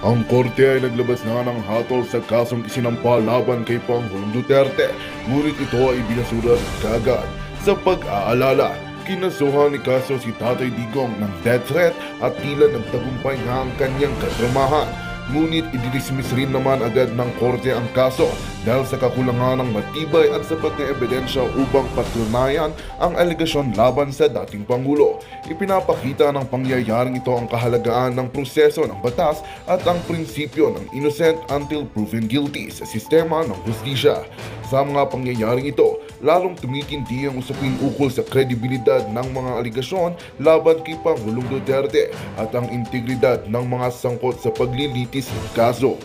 Ang korte ay naglabas na ng hatol sa kasong isinampa laban kay Pangulong Duterte, ngunit ito ay binasura kagad. Sa pag-aalala, kinasuhan ni kaso si Tatay Digong ng death threat at tila nagtagumpay nga ang kanyang katramahan. Ngunit idinismiss rin naman agad ng korte ang kaso dahil sa kakulangan ng matibay at sapat na ebidensya upang patunayan ang alegasyon laban sa dating Pangulo. Ipinapakita ng pangyayaring ito ang kahalagaan ng proseso ng batas at ang prinsipyo ng innocent until proven guilty sa sistema ng hustisya. Sa mga pangyayaring ito, lalong tumitindi ang usapin ukol sa kredibilidad ng mga aligasyon laban kay Pangulong Duterte at ang integridad ng mga sangkot sa paglilitis ng kaso.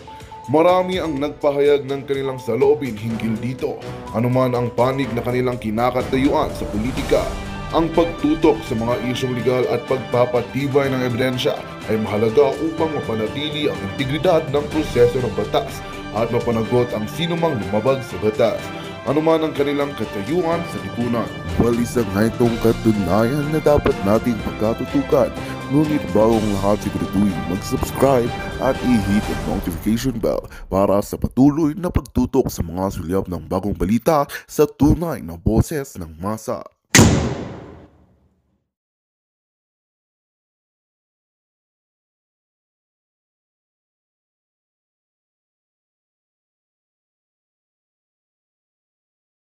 Marami ang nagpahayag ng kanilang saloobin hinggil dito, anuman ang panig na kanilang kinakatayuan sa politika. Ang pagtutok sa mga isyong legal at pagpapatibay ng ebidensya ay mahalaga upang mapanatili ang integridad ng proseso ng batas at mapanagot ang sinumang lumabag sa batas, anuman ang kanilang katayuan sa lipunan. Well, isang nga itong katunayan na dapat nating pagkatutukan. Ngunit bago ang lahat, siguraduhin mag-subscribe at i-hit ang notification bell para sa patuloy na pagtutok sa mga sulyap ng bagong balita sa tunay na boses ng masa.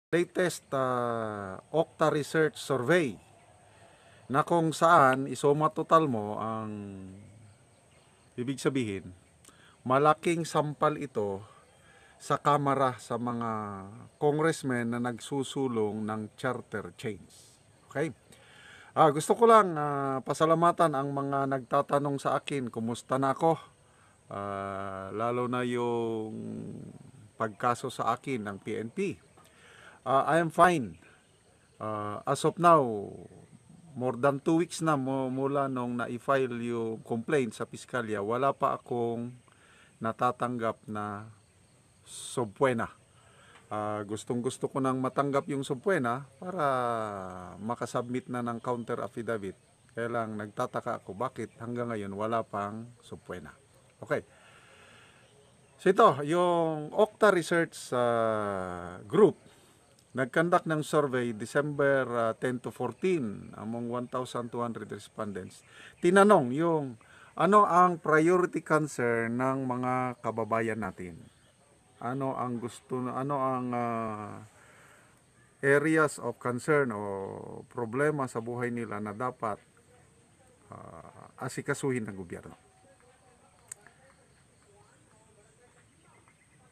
Latest Okta Research Survey na kung saan isuma total mo ang ibig sabihin, malaking sampal ito sa Kamara sa mga congressmen na nagsusulong ng charter change. Okay? Gusto ko lang pasalamatan ang mga nagtatanong sa akin, kumusta na ako? Lalo na yung pagkaso sa akin ng PNP. I am fine. As of now, more than 2 weeks na mula nung na-file yung complaint sa piskalya, wala pa akong natatanggap na subpoena. Gustong gusto ko nang matanggap yung subpoena para makasubmit na ng counter affidavit. Kaya lang nagtataka ako bakit hanggang ngayon wala pang subpoena. Okay. So ito, yung Okta Research Group nag-conduct ng survey December 10 to 14 among 1,200 respondents. Tinanong yung ano ang priority concern ng mga kababayan natin. Ano ang areas of concern o problema sa buhay nila na dapat asikasuhin ng gobyerno.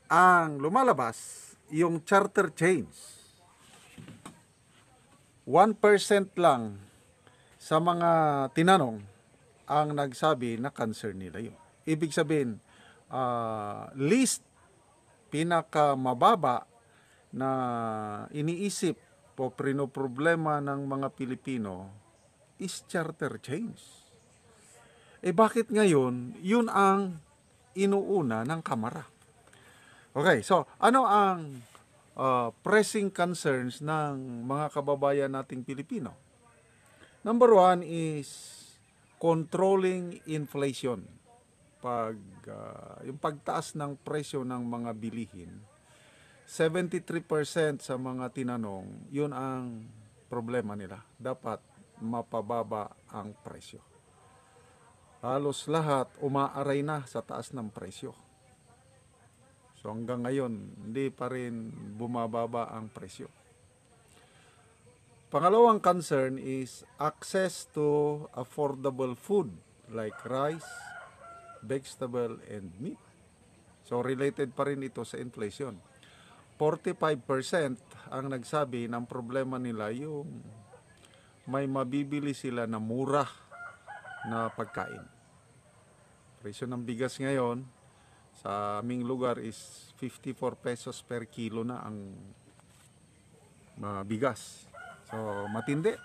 Ang lumalabas, yung charter change. 1% lang sa mga tinanong ang nagsabi na concern nila yun. Ibig sabihin, least pinakamababa na iniisip o pinoproblema ng mga Pilipino is charter change. Bakit ngayon, yun ang inuuna ng Kamara? Okay, so ano ang pressing concerns ng mga kababayan nating Pilipino? Number 1 is controlling inflation. Yung pagtaas ng presyo ng mga bilihin, 73% sa mga tinanong, yun ang problema nila. Dapat mapababa ang presyo. Halos lahat umaaray na sa taas ng presyo. So hanggang ngayon, hindi pa rin bumababa ang presyo. Pangalawang concern is access to affordable food like rice, vegetable, and meat. So related pa rin ito sa inflation. 45% ang nagsabi ng problema nila yung may mabibili sila na mura na pagkain. Presyo ng bigas ngayon sa aming lugar is 54 pesos per kilo na ang bigas. So, matindi.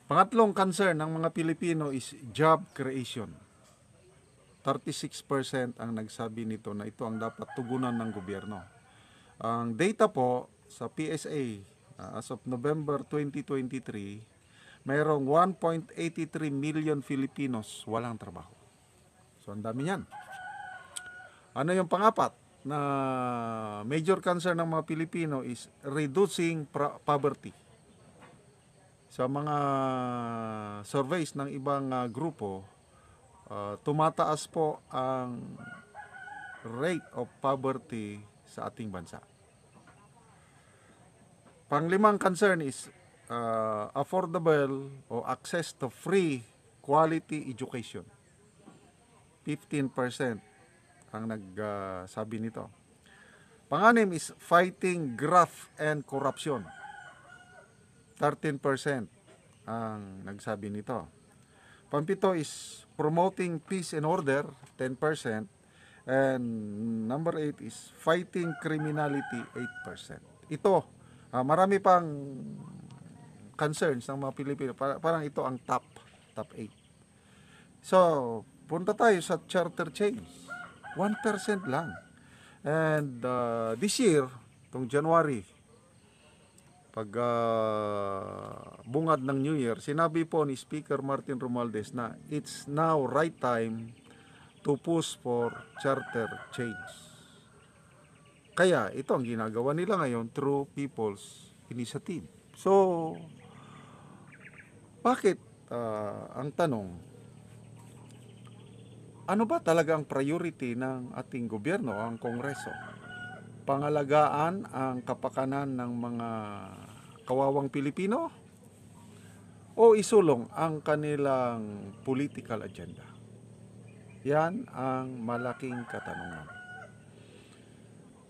Pangatlong concern ng mga Pilipino is job creation. 36% ang nagsabi nito na ito ang dapat tugunan ng gobyerno. Ang data po sa PSA as of November 2023, mayroong 1.83 million Filipinos walang trabaho. So, ang dami yan. Ano yung pangapat na major concern ng mga Pilipino is reducing poverty. Sa mga surveys ng ibang grupo, tumataas po ang rate of poverty sa ating bansa. Panglimang concern is affordable o access to free quality education. 15% ang nagsabi nito. Panganim is fighting graft and corruption. 13% ang nagsabi nito. Pampito is promoting peace and order, 10%. And number 8 is fighting criminality, 8%. Ito, marami pang concerns ng mga Pilipino. Parang ito ang top 8. So, punta tayo sa charter change. 1% lang. And this year, itong January, pag bungad ng New Year, sinabi po ni Speaker Martin Romualdez na it's now right time to push for charter change. Kaya ito ang ginagawa nila ngayon through People's Initiative. So, bakit ang tanong, ano ba talaga ang priority ng ating gobyerno, ang Kongreso? Pangalagaan ang kapakanan ng mga kawawang Pilipino o isulong ang kanilang political agenda? Yan ang malaking katanungan.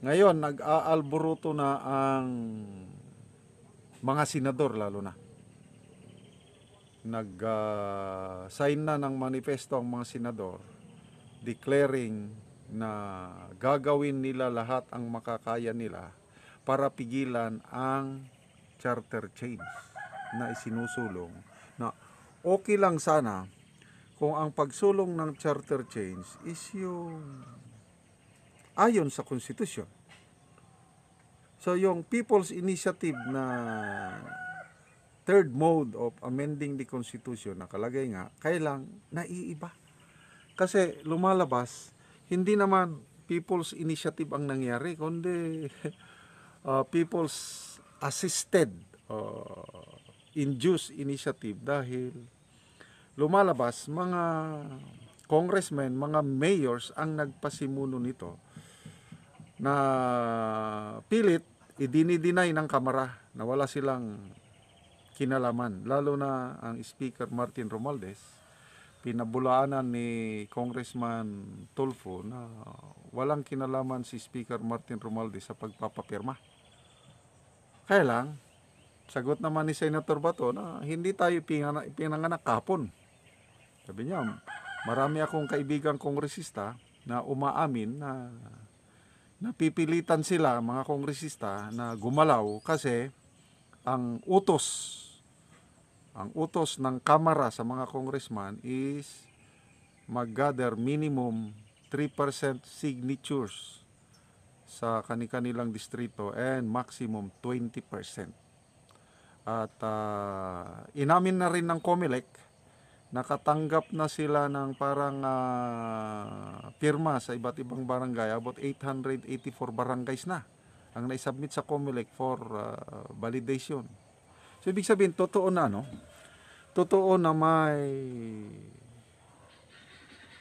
Ngayon, nag-aalburuto na ang mga senador lalo na. Nag-sign na ng manifesto ang mga senador declaring na gagawin nila lahat ang makakaya nila para pigilan ang charter change na isinusulong, na okay lang sana kung ang pagsulong ng charter change is yung ayon sa konstitusyon. So yung People's Initiative na third mode of amending the Constitution, nakalagay nga, kailang naiiba. Kasi lumalabas, hindi naman People's Initiative ang nangyari, kundi People's Assisted Induced Initiative, dahil lumalabas mga congressmen, mga mayors ang nagpasimuno nito na pilit idinideny ng Kamara na wala silang kinalaman, lalo na ang Speaker Martin Romualdez. Pinabulaanan ni Congressman Tulfo na walang kinalaman si Speaker Martin Romualdez sa pagpapapirma. Kaya lang, sagot naman ni Senator Bato na hindi tayo pinanganak kahapon. Sabi niya, marami akong kaibigang kongresista na umaamin na napipilitan sila, mga kongresista, na gumalaw kasi ang utos ng Kamara sa mga congressman is mag-gather minimum 3% signatures sa kanilang distrito and maximum 20%. At inamin na rin ng COMELEC, nakatanggap na sila ng parang pirma sa iba't ibang barangay. About 884 barangays na ang naisubmit sa COMELEC for validation. So, ibig sabihin, totoo na, no? Totoo na may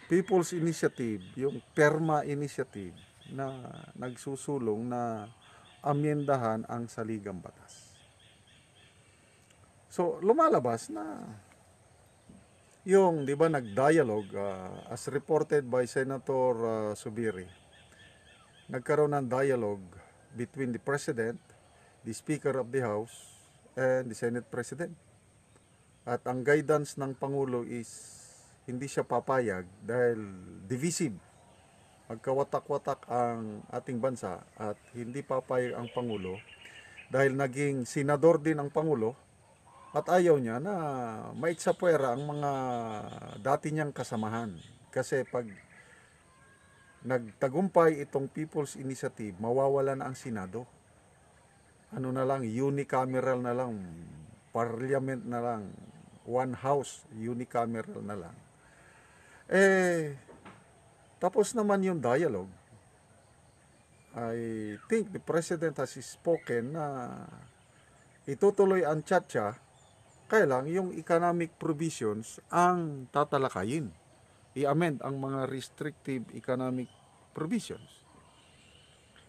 People's Initiative, yung PERMA Initiative, na nagsusulong na amyendahan ang saligang batas. So, lumalabas na yung, di ba, nag-dialogue, as reported by Senator Subiri, nagkaroon ng dialogue between the President, the Speaker of the House, and the Senate President. At ang guidance ng Pangulo is hindi siya papayag dahil divisive. Magkawatak-watak ang ating bansa at hindi papayag ang Pangulo dahil naging senador din ang Pangulo at ayaw niya na maitsapwera ang mga dati niyang kasamahan. Kasi pag nagtagumpay itong People's Initiative, mawawala na ang Senado. Ano na lang, unicameral na lang, parliament na lang, one house, unicameral na lang. tapos naman yung dialogue, I think the President has spoken na itutuloy ang tiyatsa, kaya lang yung economic provisions ang tatalakayin. I-amend ang mga restrictive economic provisions.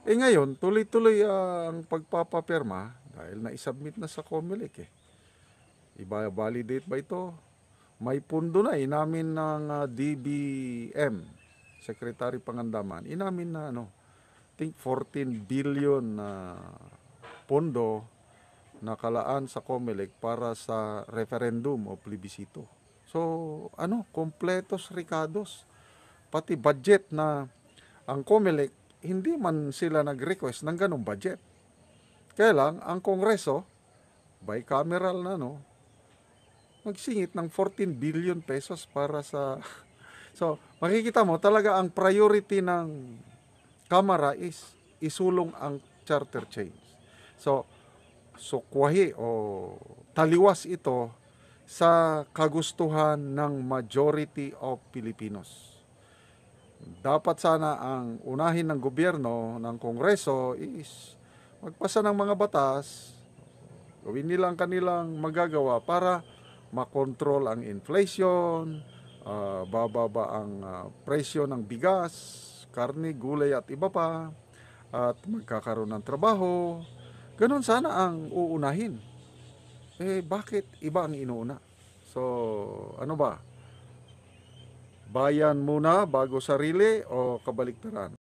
Ngayon, tuloy-tuloy ang pagpapapirma dahil na-submit na sa COMELEC eh. I-validate ba ito? May pundo na, inamin ng DBM, Secretary Pangandaman, inamin na I think 14 billion na pondo nakalaan sa COMELEC para sa referendum o plebisito. So, kompletos ricados. Pati budget na ang COMELEC, hindi man sila nag-request ng ganong budget. Kaya lang, ang Kongreso, bicameral na magsingit ng 14 billion pesos para sa... So, makikita mo talaga ang priority ng Kamara is isulong ang charter change. So kwahi o taliwas ito sa kagustuhan ng majority of Filipinos. Dapat sana ang unahin ng gobyerno, ng Kongreso is magpasa ng mga batas, gawin nilang kanilang magagawa para makontrol ang inflation, bababa ang presyo ng bigas, karne, gulay at iba pa, at magkakaroon ng trabaho. Ganon sana ang uunahin. Bakit iba ang inuuna? So, ano ba? Bayan muna bago sarili o kabaliktaran?